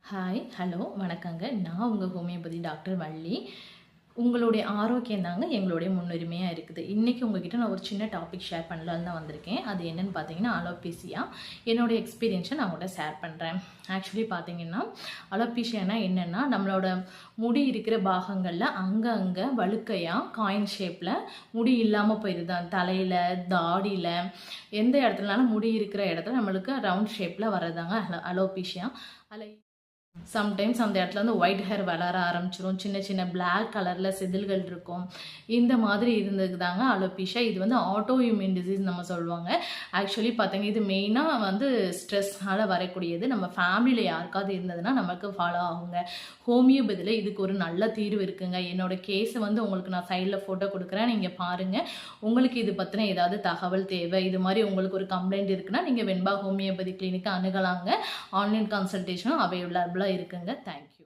Hi, hello, வணக்கங்க. நான் உங்கள் ஹோமியோபதி டாக்டர் வள்ளி. உங்களுடைய ஆரோக்கியம் தாங்க எங்களுடைய முன்னுரிமையாக இருக்குது. இன்றைக்கி உங்ககிட்ட நான் ஒரு சின்ன டாபிக் ஷேர் பண்ணலான்னு தான் வந்திருக்கேன். அது என்னென்னு பார்த்தீங்கன்னா, அலோபீசியா. என்னோடய எக்ஸ்பீரியன்ஸை நான் உங்கள்கிட்ட ஷேர் பண்ணுறேன். ஆக்சுவலி பார்த்தீங்கன்னா, அலோபீசியானா என்னென்னா, நம்மளோட முடி இருக்கிற பாகங்களில் அங்கே வழுக்கையாக காயின் ஷேப்பில் முடி இல்லாமல் போயிடுது. தலையில், தாடியில், எந்த இடத்துலனாலும் முடி இருக்கிற இடத்துல நம்மளுக்கு ரவுண்ட் ஷேப்பில் வர்றதாங்க அலோபீசியா. சம்டைம்ஸ் அந்த இடத்துல வந்து ஒயிட் ஹேர் வளர ஆரம்பிச்சிடும். சின்ன சின்ன பிளாக் கலரில் செதில்கள் இருக்கும். இந்த மாதிரி இருந்தது தாங்க அலோபீஷியா. இது வந்து ஆட்டோ இம்யூன் டிசீஸ் நம்ம சொல்லுவாங்க. ஆக்சுவலி பார்த்தீங்க, இது மெயினாக வந்து ஸ்ட்ரெஸ்னால் வரக்கூடியது. நம்ம ஃபேமிலியில் யாருக்காவது இருந்ததுன்னா நமக்கு ஃபாலோ ஆகுங்க. ஹோமியோபதியில் இதுக்கு ஒரு நல்ல தீர்வு இருக்குங்க. என்னோட கேஸை வந்து உங்களுக்கு நான் சைடில் ஃபோட்டோ கொடுக்குறேன், நீங்கள் பாருங்கள். உங்களுக்கு இது பற்றின ஏதாவது தகவல் தேவை, இது மாதிரி உங்களுக்கு ஒரு கம்ப்ளைண்ட் இருக்குன்னா நீங்கள் வெண்பா ஹோமியோபதி கிளினிக்கை அணுகலாங்க. ஆன்லைன் கன்சல்டேஷனும் அவைலபிளாக இருக்குங்க. தேங்க்யூ.